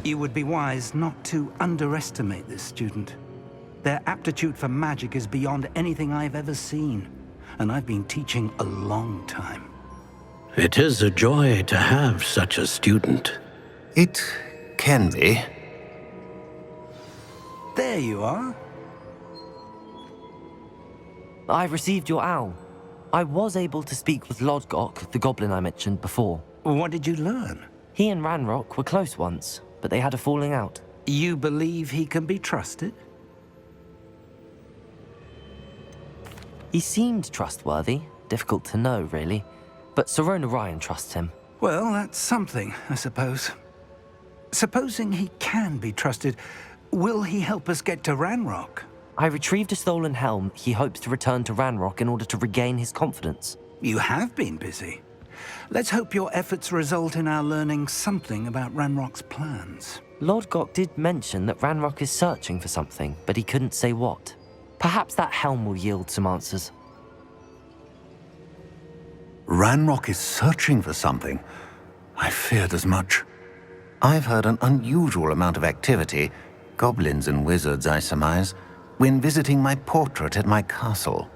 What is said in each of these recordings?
You would be wise not to underestimate this student. Their aptitude for magic is beyond anything I've ever seen, and I've been teaching a long time. It is a joy to have such a student. It can be. There you are. I received your owl. I was able to speak with Lodgok, the goblin I mentioned before. What did you learn? He and Ranrock were close once, but they had a falling out. You believe he can be trusted? He seemed trustworthy. Difficult to know, really. But Sirona Ryan trusts him. Well, that's something, I suppose. Supposing he can be trusted, will he help us get to Ranrock? I retrieved a stolen helm. He hopes to return to Ranrock in order to regain his confidence. You have been busy. Let's hope your efforts result in our learning something about Ranrock's plans. Lodgok did mention that Ranrock is searching for something, but he couldn't say what. Perhaps that helm will yield some answers. Ranrock is searching for something. I feared as much. I've heard an unusual amount of activity, goblins and wizards, I surmise, when visiting my portrait at my castle.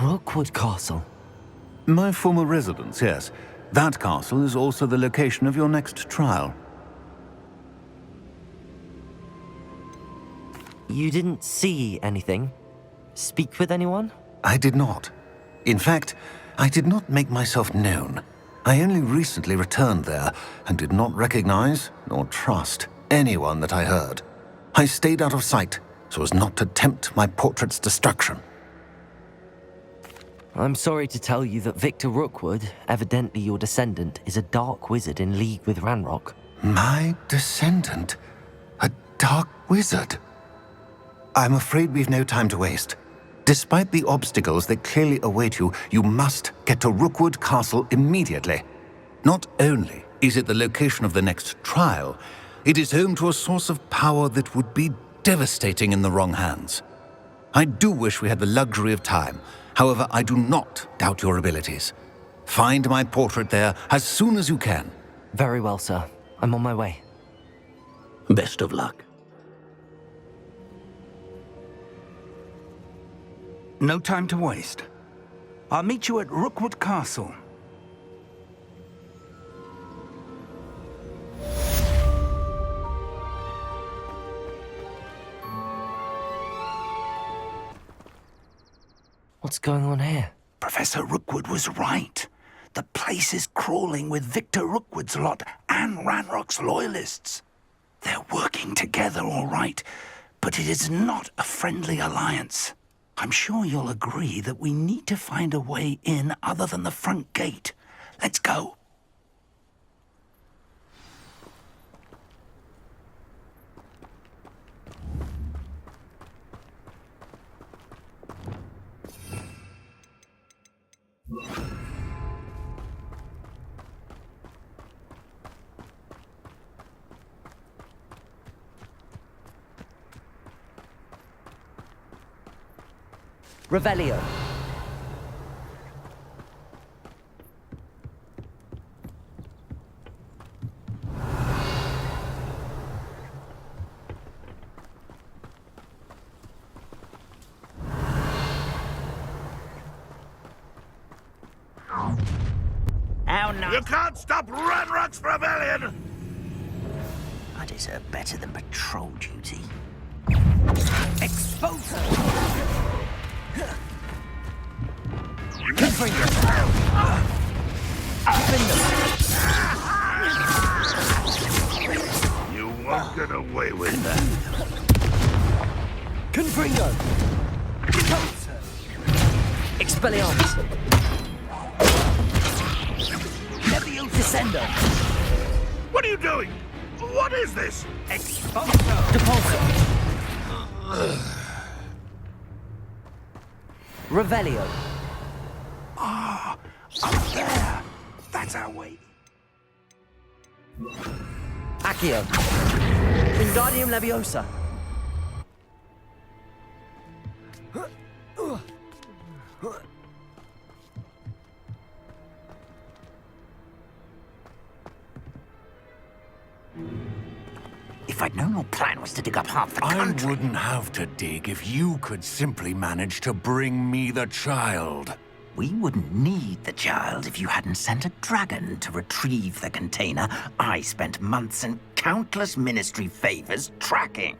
Rookwood Castle? My former residence, yes. That castle is also the location of your next trial. You didn't see anything? Speak with anyone? I did not. In fact, I did not make myself known. I only recently returned there and did not recognize nor trust anyone that I heard. I stayed out of sight so as not to tempt my portrait's destruction. I'm sorry to tell you that Victor Rookwood, evidently your descendant, is a dark wizard in league with Ranrock. My descendant? A dark wizard? I'm afraid we've no time to waste. Despite the obstacles that clearly await you, you must get to Rookwood Castle immediately. Not only is it the location of the next trial, it is home to a source of power that would be devastating in the wrong hands. I do wish we had the luxury of time. However, I do not doubt your abilities. Find my portrait there as soon as you can. Very well, sir. I'm on my way. Best of luck. No time to waste. I'll meet you at Rookwood Castle. What's going on here? Professor Rookwood was right. The place is crawling with Victor Rookwood's lot and Ranrock's loyalists. They're working together, all right, but it is not a friendly alliance. I'm sure you'll agree that we need to find a way in other than the front gate. Let's go. Revelio. How nice. You can't stop Ranrock's rebellion! I deserve better than patrol duty. Expose her! You won't get away with that. Confringo! Expelliarmus! Descendo! What are you doing? What is this? Depulso! Revelio! Ah, up there. That's our way. Accio! Wingardium Leviosa! If I'd known your plan was to dig up half the I country... wouldn't have to dig if you could simply manage to bring me the child. We wouldn't need the child if you hadn't sent a dragon to retrieve the container I spent months and countless ministry favors tracking.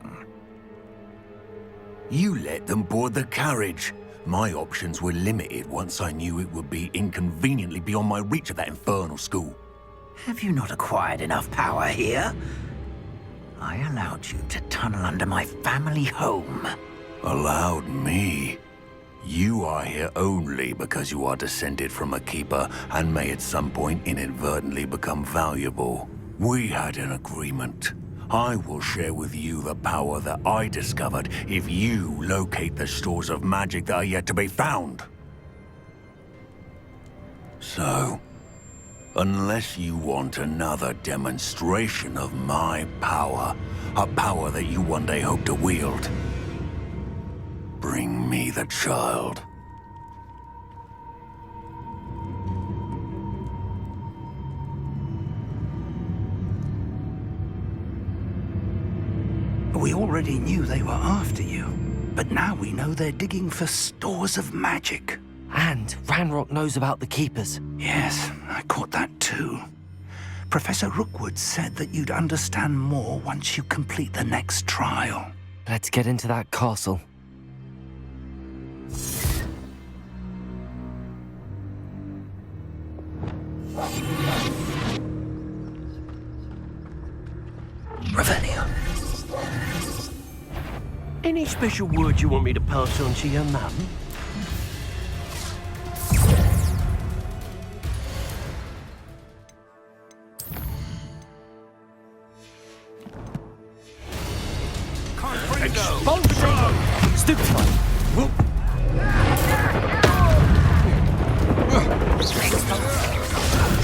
You let them board the carriage. My options were limited once I knew it would be inconveniently beyond my reach of that infernal school. Have you not acquired enough power here? I allowed you to tunnel under my family home. Allowed me? You are here only because you are descended from a keeper and may at some point inadvertently become valuable. We had an agreement. I will share with you the power that I discovered if you locate the stores of magic that are yet to be found. So, unless you want another demonstration of my power, a power that you one day hope to wield, bring me the child. We already knew they were after you, but now we know they're digging for stores of magic. And Ranrock knows about the Keepers. Yes, I caught that too. Professor Rookwood said that you'd understand more once you complete the next trial. Let's get into that castle. Revelio. Any special word you want me to pass on to your mum? Expulsion! Stupefy!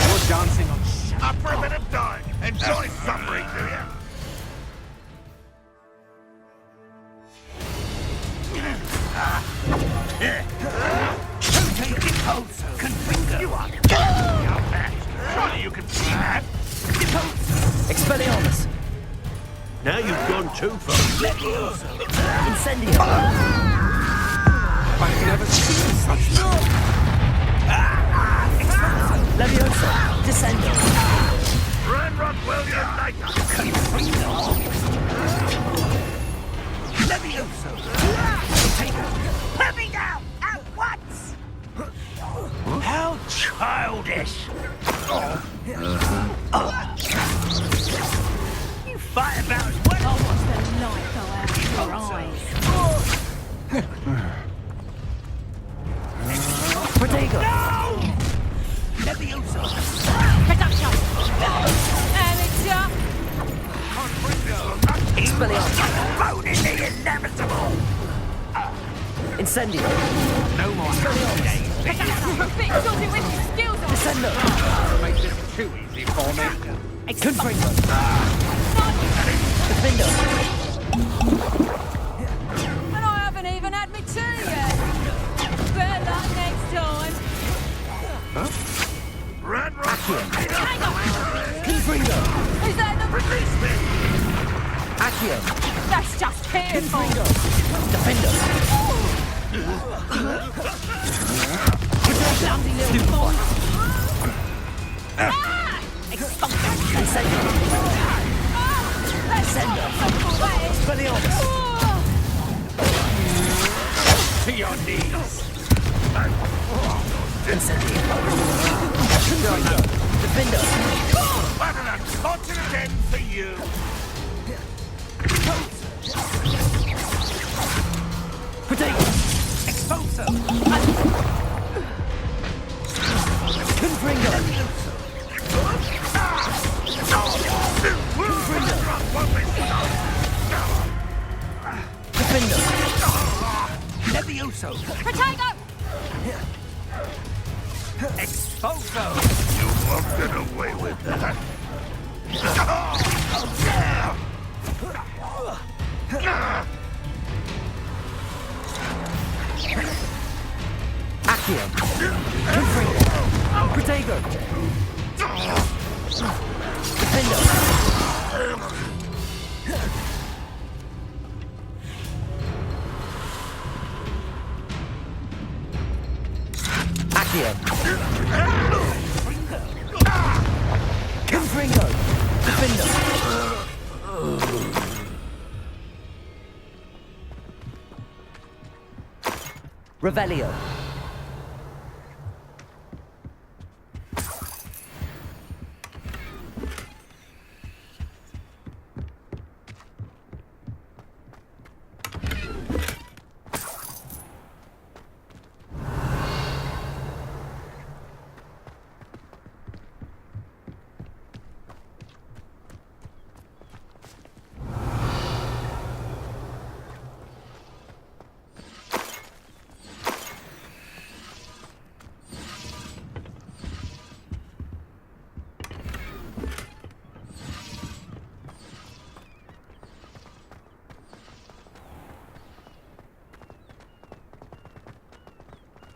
You're dancing on up for a bit of time. Enjoy suffering, do you? You are out there. Surely you can see that. Expelliarmus! Now you've gone too far. Incendio! I've never seen such Leviosa! Descendo! Ranrock will unite us. Levioso! Put me down at once! How childish! You fight about as well. I'll watch the light go out of your eyes. Protego! No! Levioso! Production! Amateur! Expelliarmus! Bone in the inevitable! Incendio! No more days. Bit sorted with your skills on. Descendo! Make this too easy for me. Confringo! Defendo! And I haven't even had me tea yet. Better luck next time. Ranrock! Hang on! Confringo! Is that the... Release me! Accio! That's just careful. Confringo! Defendo! Bloody little boy. Ah! Expulsion! Incendio! Descendo! Expelliarmus! To your knees! Incendio! Confringo! Defendo! What an unfortunate end for you! Protego! Expulso! Confringo! Defendo! Levioso! Protego! Expulso! You won't get away with that! Accio! Confringo! Protego! Defendo! Accio. Confringo. Defender. Revelio.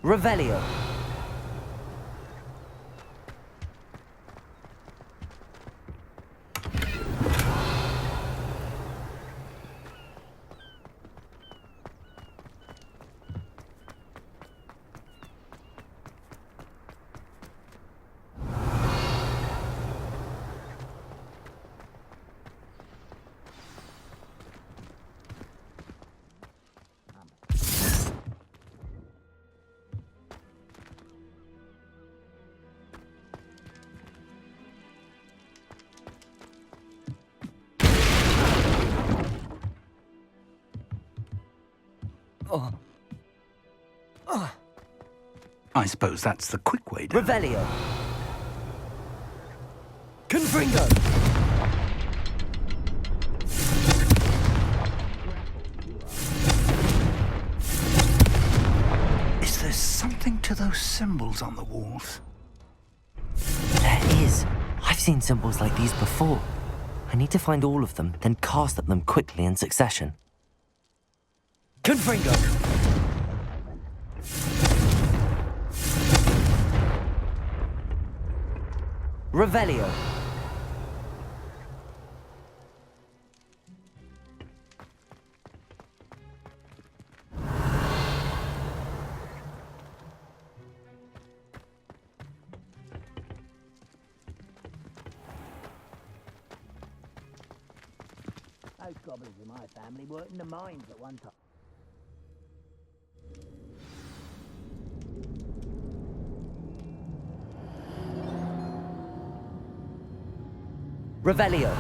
Revelio. I suppose that's the quick way down. Revelio. Confringo. Is there something to those symbols on the walls? There is. I've seen symbols like these before. I need to find all of them, then cast at them quickly in succession. Confringo. Revelio. Those goblins in my family worked in the mines at one time. Revelio.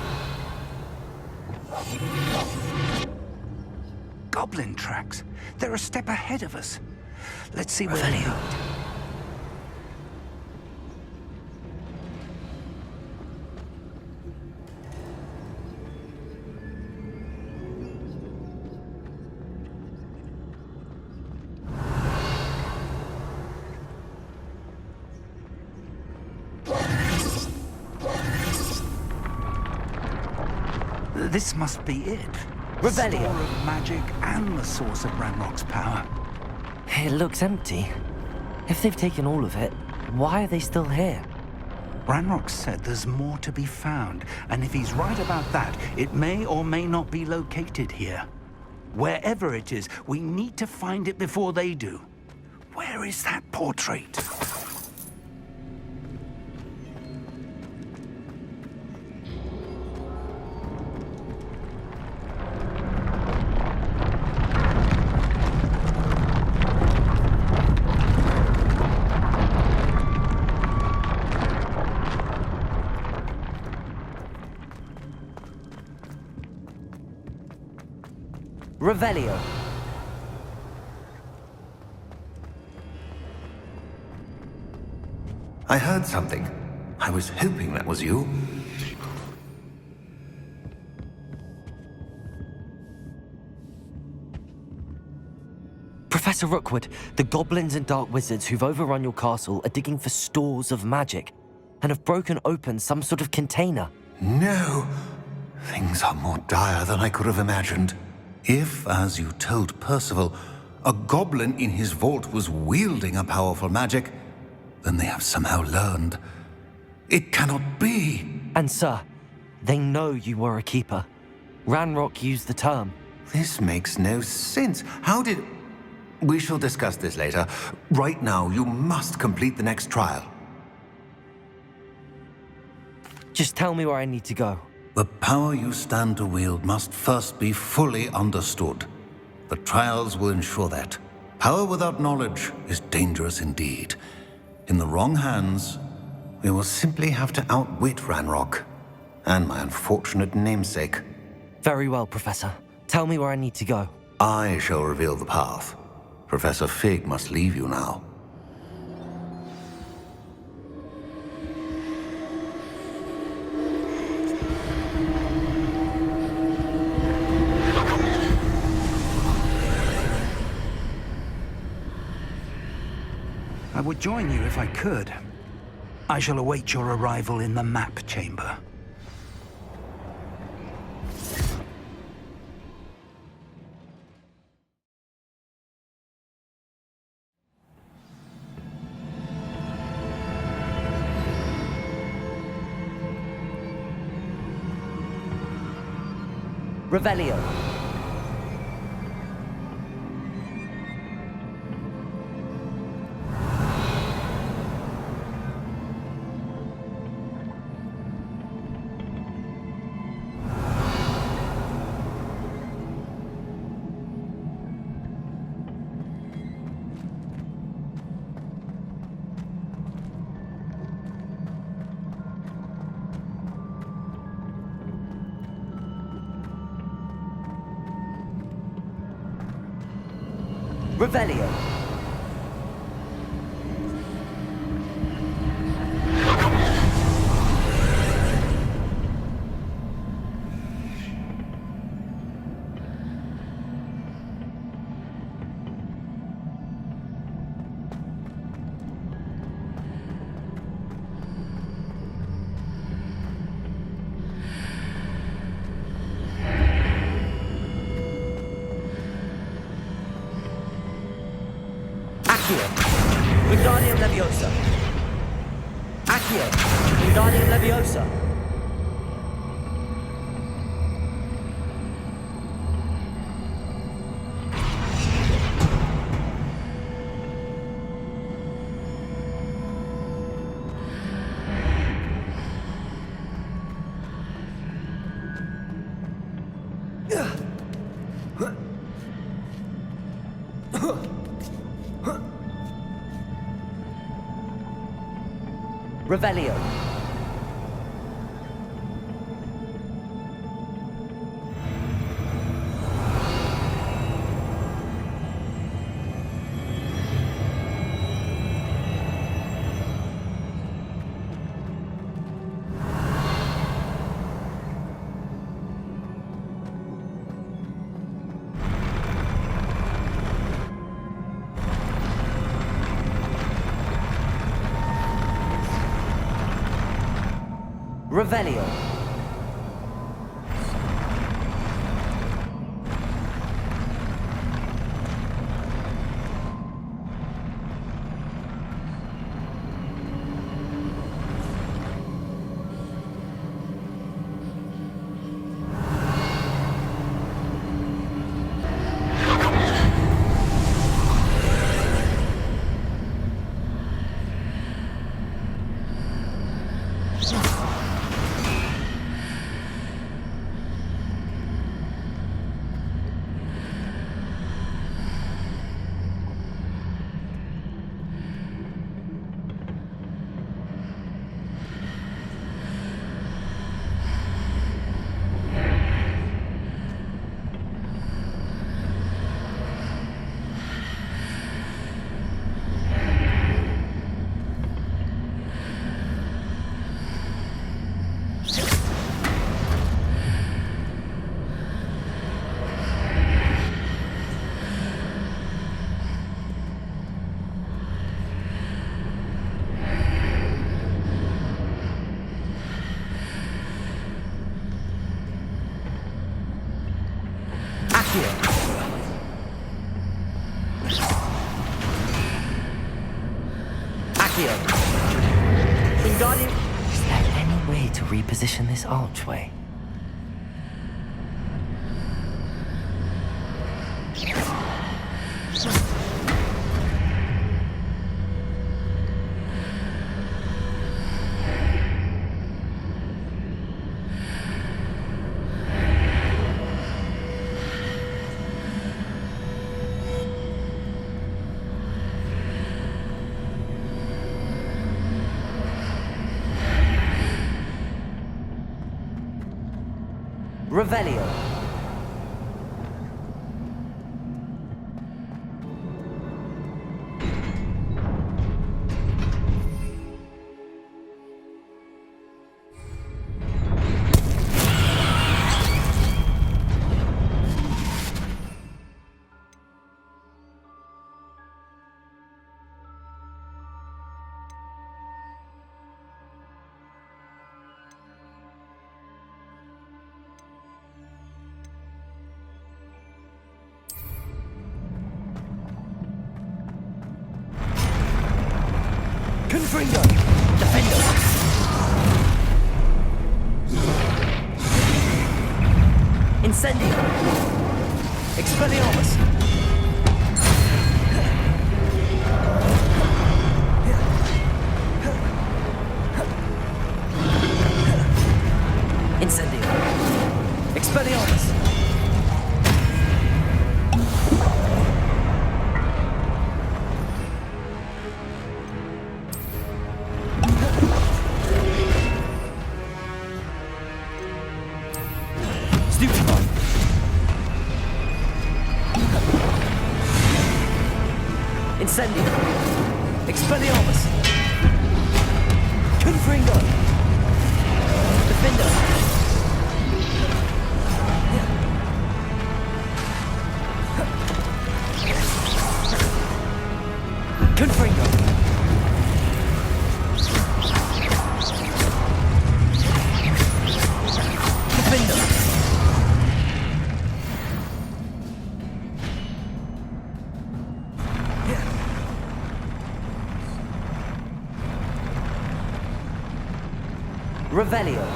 Goblin tracks. They're a step ahead of us. Let's see where they lead. This must be it. Revelio. Store of magic and the source of Ranrock's power. It looks empty. If they've taken all of it, why are they still here? Ranrock said there's more to be found, and if he's right about that, it may or may not be located here. Wherever it is, we need to find it before they do. Where is that portrait? Revelio. I heard something. I was hoping that was you. Professor Rookwood, the goblins and dark wizards who've overrun your castle are digging for stores of magic and have broken open some sort of container. No. Things are more dire than I could have imagined. If, as you told Percival, a goblin in his vault was wielding a powerful magic, then they have somehow learned. It cannot be. And sir, they know you were a keeper. Ranrock used the term. This makes no sense. How did... We shall discuss this later. Right now, you must complete the next trial. Just tell me where I need to go. The power you stand to wield must first be fully understood. The trials will ensure that. Power without knowledge is dangerous indeed. In the wrong hands, We will simply have to outwit Ranrock and my unfortunate namesake. Very well, Professor. Tell me where I need to go. I shall reveal the path. Professor Fig must leave you now. I would join you if I could. I shall await your arrival in the map chamber. Revelio. Revelio. Wingardium Leviosa. Accio. Wingardium Leviosa. Revelio. Revelio. Accio. Wingardium. Is there any way to reposition this archway? Revelio. Confringo! Defendo! Incendio! Expelliarmus! Incendio! Expelliarmus! Stupefy! Incendio! Expelliarmus! Confringo! Defender! Confringo! Defender! Revelio.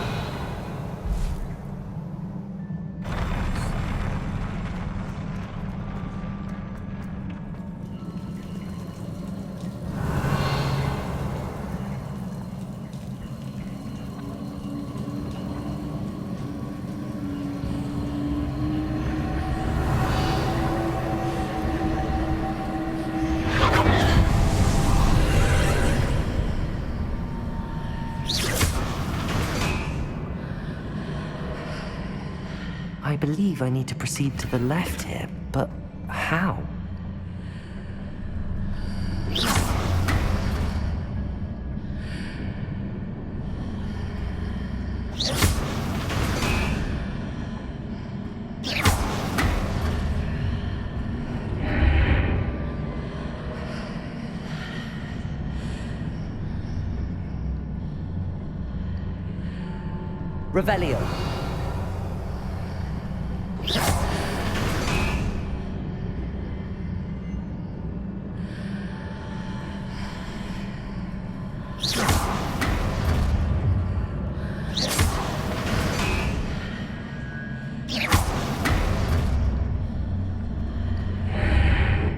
I believe I need to proceed to the left here, but how? Revelio.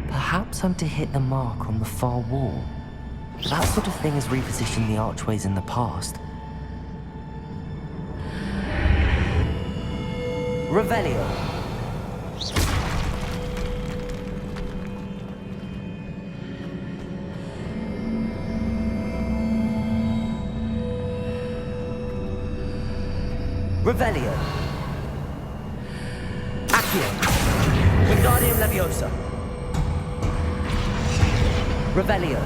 Perhaps I'm to hit the mark on the far wall. That sort of thing has repositioned the archways in the past. Revelio. Revelio. Accio. Wingardium Leviosa. Revelio.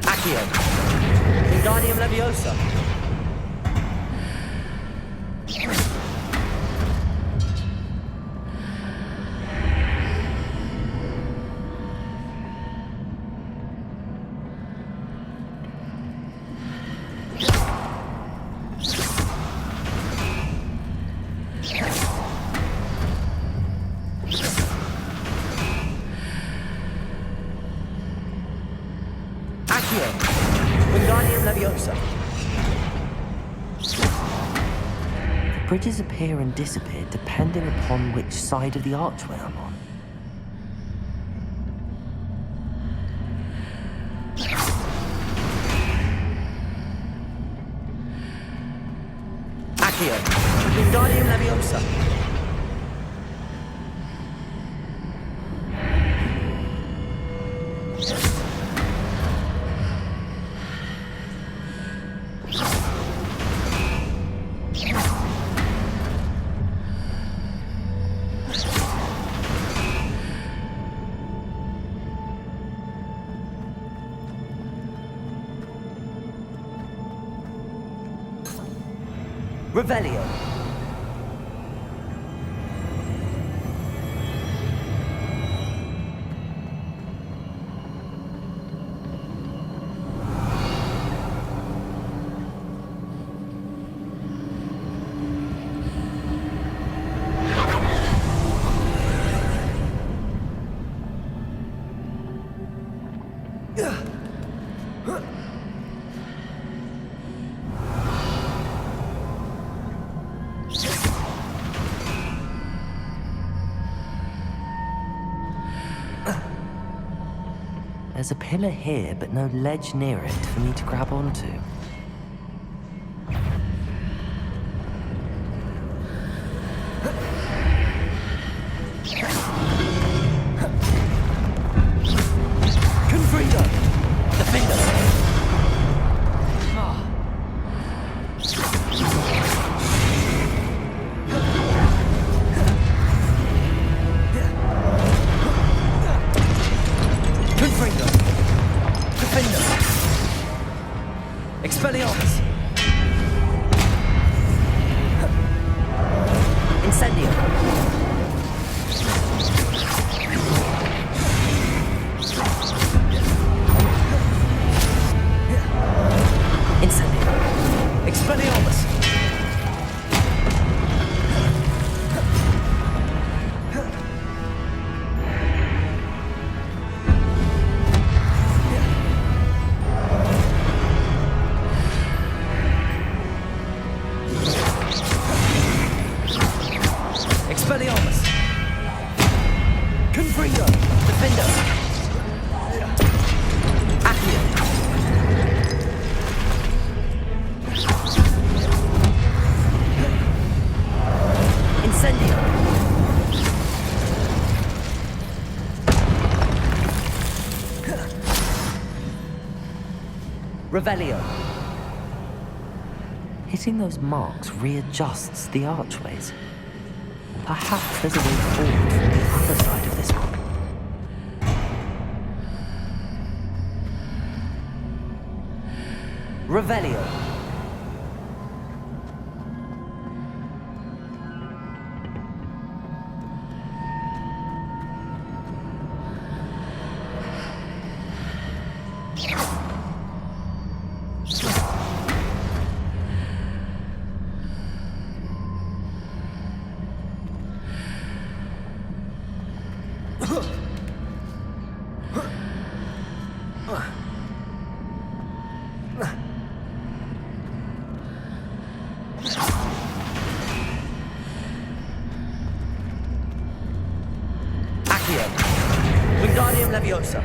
Accio. Wingardium Leviosa. Accio. Wingardium Leviosa. The bridges appear and disappear depending upon which side of the archway I'm on. Accio. Wingardium Leviosa. Revelio. There's a pillar here, but no ledge near it for me to grab onto. Confringo! Defender! Confringo! Defender! Expelliarmus! Incendio! Incendio! Expelliarmus! Expelliarmus! Confringo! Defender! Accio! Incendio! Revelio! Hitting those marks readjusts the archways. Perhaps there's a way forward from the other side of this one. Revelio. Accio. Wingardium Leviosa.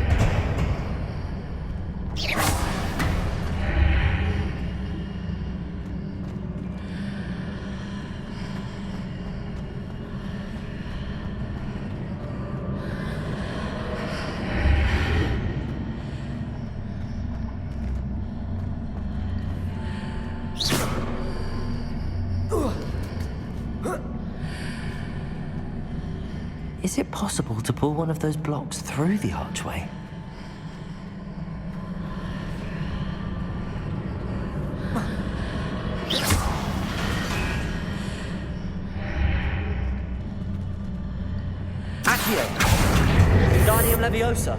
Is it possible to pull one of those blocks through the archway? Accio! Wingardium Leviosa!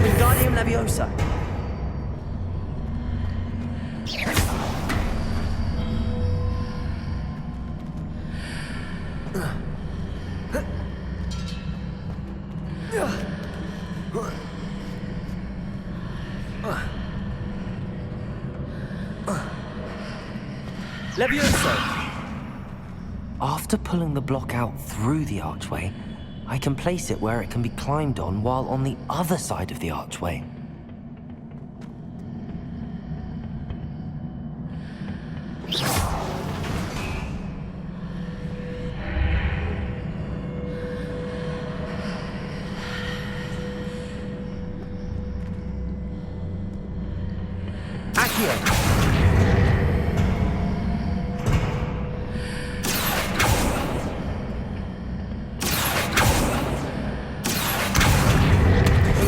Wingardium Leviosa. Leviosa. After pulling the block out through the archway, I can place it where it can be climbed on while on the other side of the archway.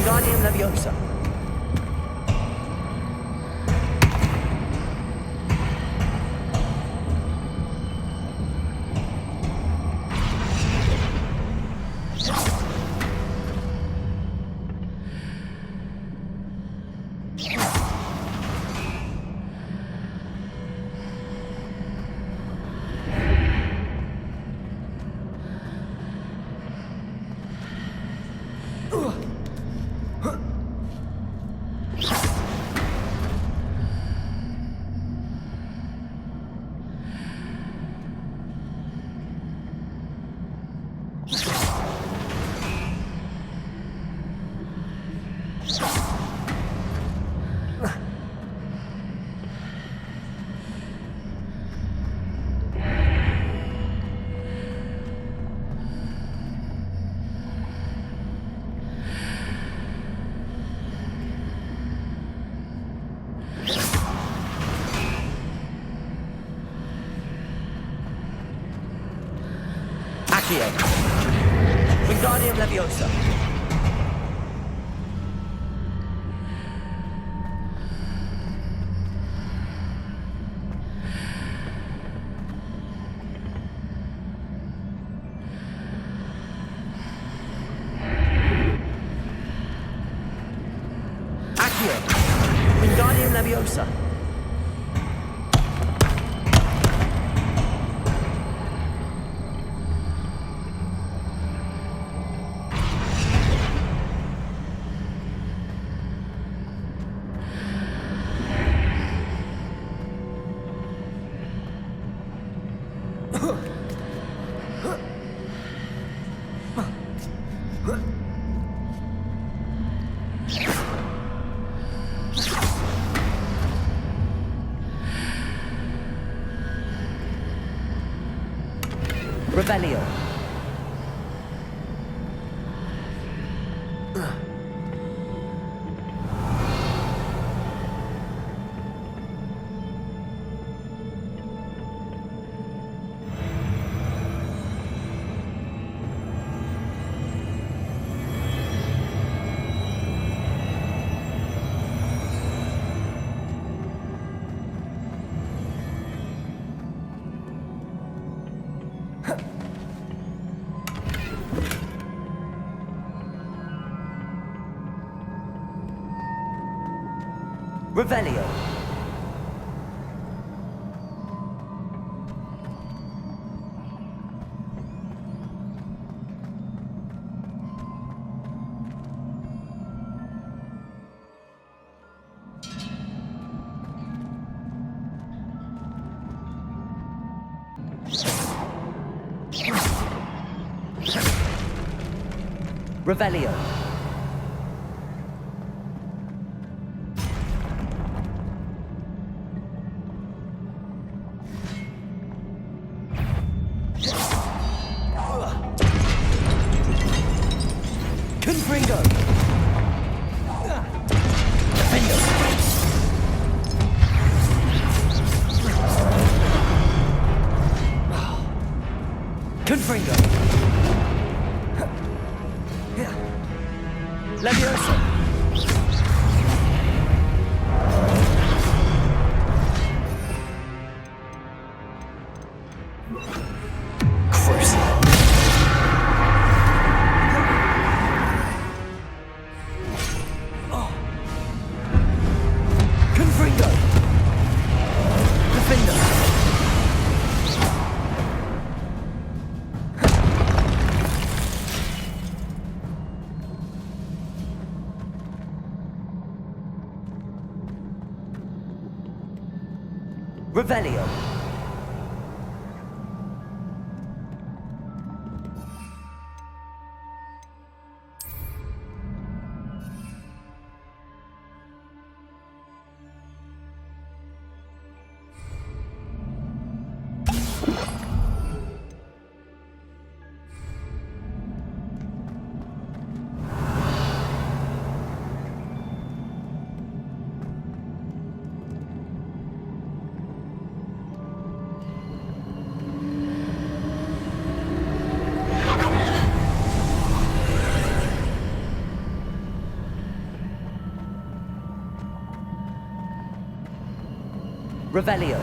Wingardium Leviosa. Wingardium Leviosa. Accio. Wingardium Leviosa. Revelio. Revelio. Revelio. Confringo. Defendo. Confringo. Leviosa. Confringo. Defender. Revelio. Revelio.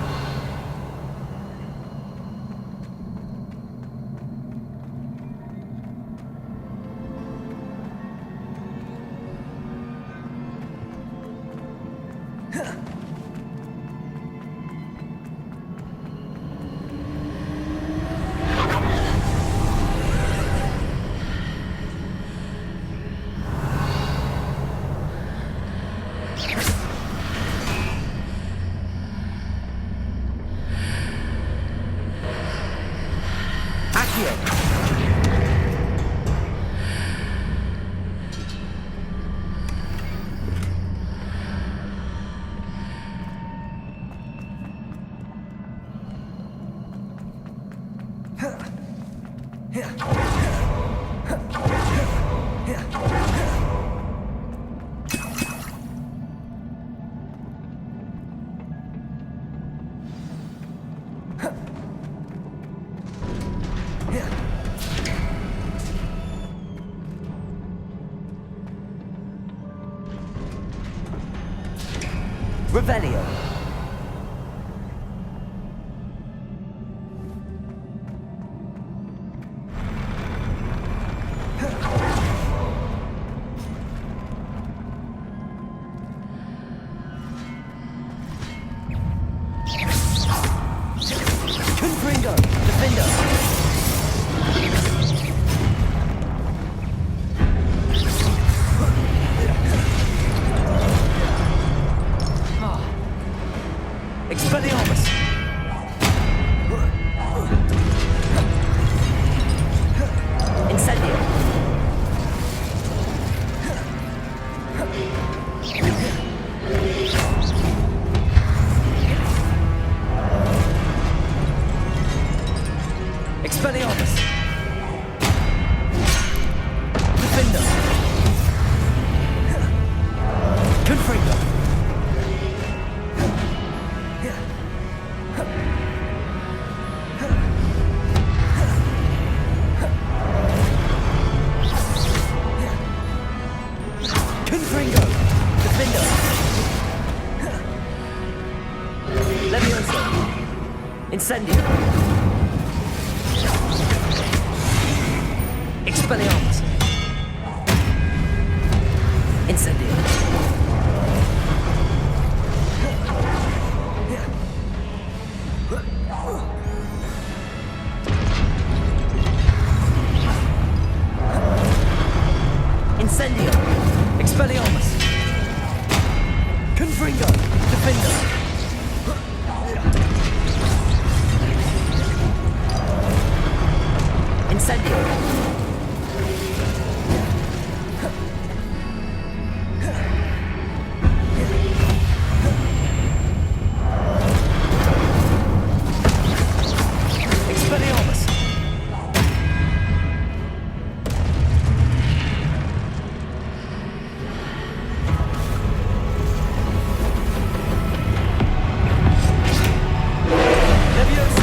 Revelio. Confringo. Defender. Expelliarmus! Incendio! Expelliarmus! Defender! Confringo! Confringo! Defender! Levioso! Incendio! Expelliarmus! Incendio! Incendio! Expelliarmus! Confringo! Defender! Incendio! Expelliarmus! Levioso!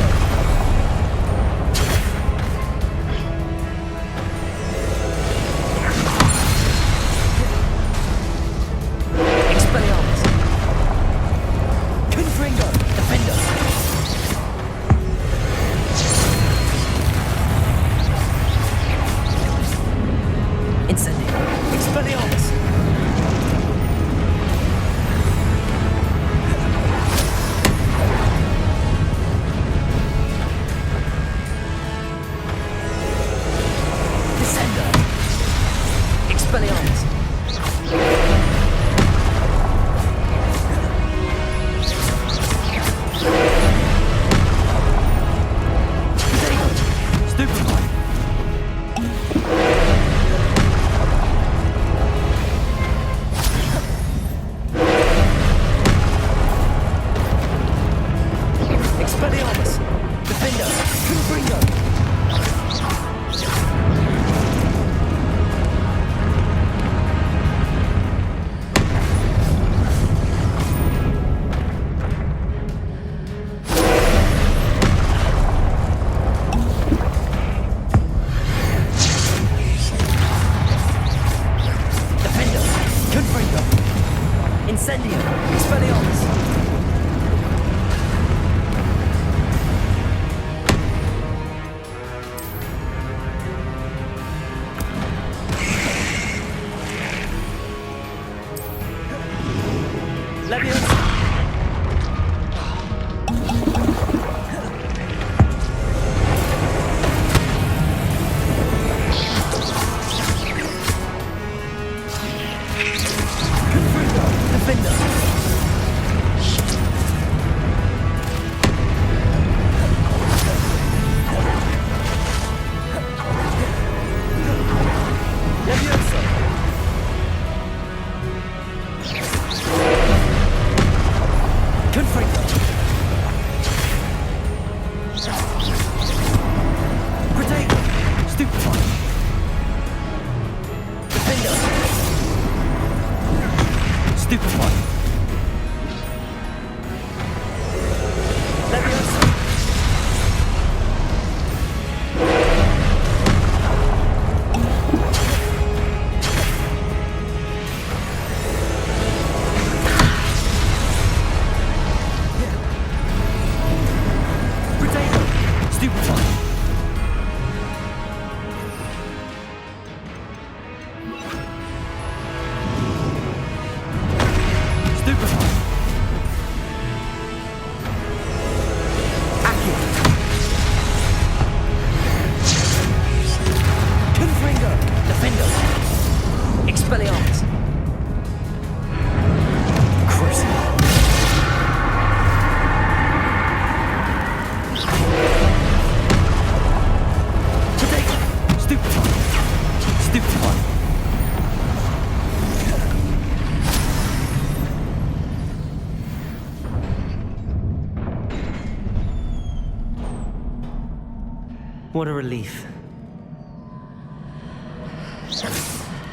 What a relief.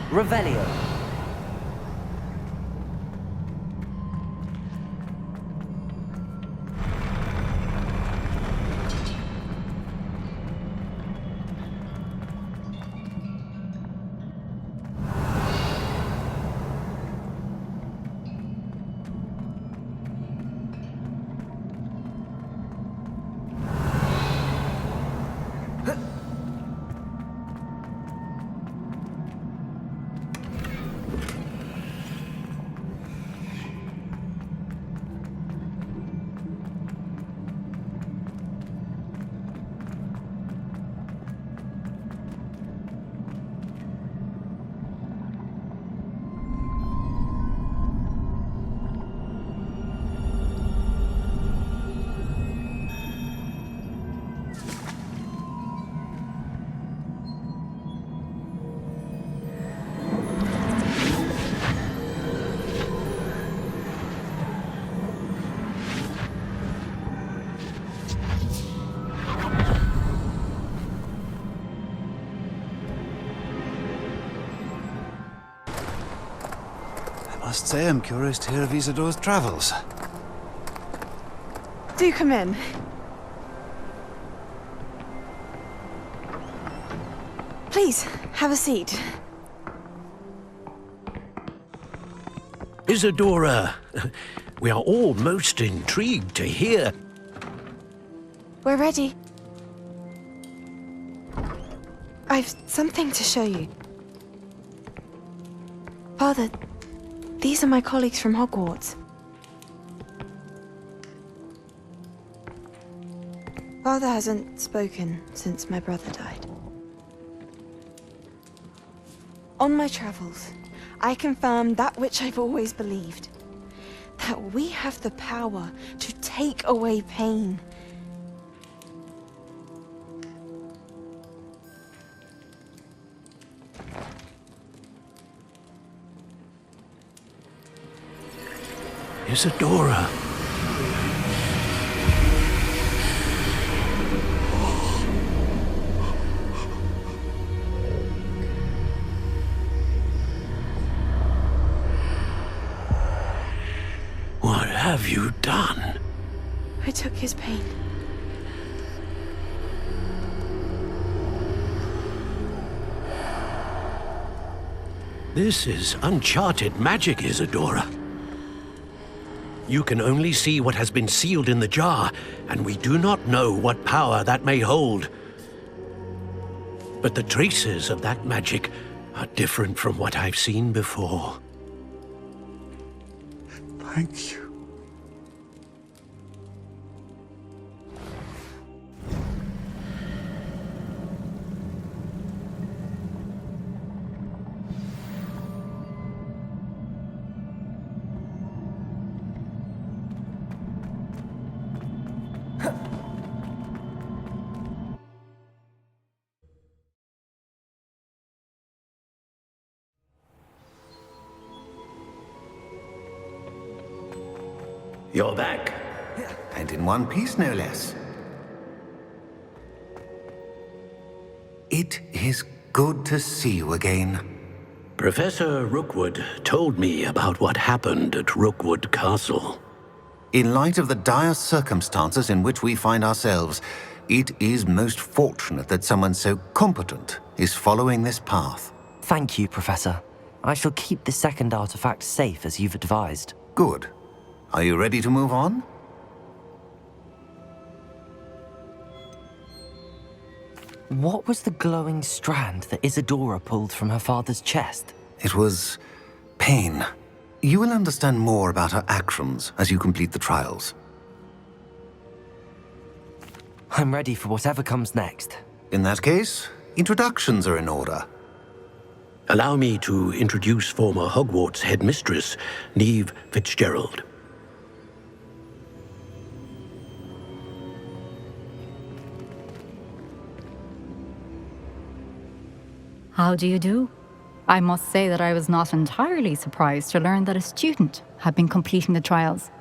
Revelio. I must say I'm curious to hear of Isidore's travels. Do come in. Please, have a seat. Isadora, we are all most intrigued to hear. We're ready. I've something to show you. Father, these are my colleagues from Hogwarts. Father hasn't spoken since my brother died. On my travels, I confirmed that which I've always believed. That we have the power to take away pain. Isadora. What have you done? I took his pain. This is uncharted magic, Isadora. You can only see what has been sealed in the jar, and we do not know what power that may hold. But the traces of that magic are different from what I've seen before. Thank you. You're back. And in one piece, no less. It is good to see you again. Professor Rookwood told me about what happened at Rookwood Castle. In light of the dire circumstances in which we find ourselves, it is most fortunate that someone so competent is following this path. Thank you, Professor. I shall keep the second artifact safe as you've advised. Good. Are you ready to move on? What was the glowing strand that Isadora pulled from her father's chest? It was pain. You will understand more about her actions as you complete the trials. I'm ready for whatever comes next. In that case, introductions are in order. Allow me to introduce former Hogwarts headmistress, Neve Fitzgerald. How do you do? I must say that I was not entirely surprised to learn that a student had been completing the trials.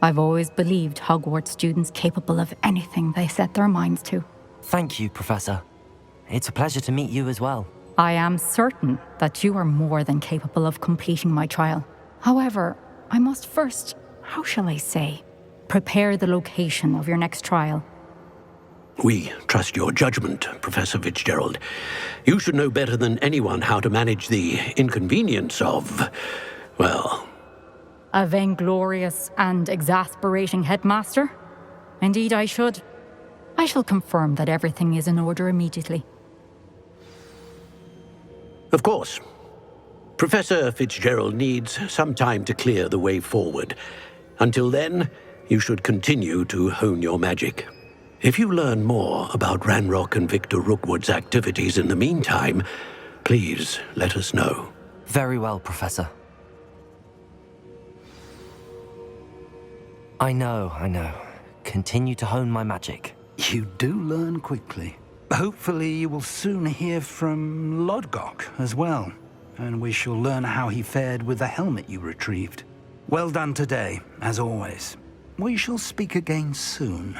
I've always believed Hogwarts students capable of anything they set their minds to. Thank you, Professor. It's a pleasure to meet you as well. I am certain that you are more than capable of completing my trial. However, I must first, how shall I say, prepare the location of your next trial. We trust your judgment, Professor Fitzgerald. You should know better than anyone how to manage the inconvenience of, well... A vainglorious and exasperating headmaster? Indeed I should. I shall confirm that everything is in order immediately. Of course. Professor Fitzgerald needs some time to clear the way forward. Until then, you should continue to hone your magic. If you learn more about Ranrock and Victor Rookwood's activities in the meantime, please let us know. Very well, Professor. I know. Continue to hone my magic. You do learn quickly. Hopefully you will soon hear from Lodgok as well, and we shall learn how he fared with the helmet you retrieved. Well done today, as always. We shall speak again soon.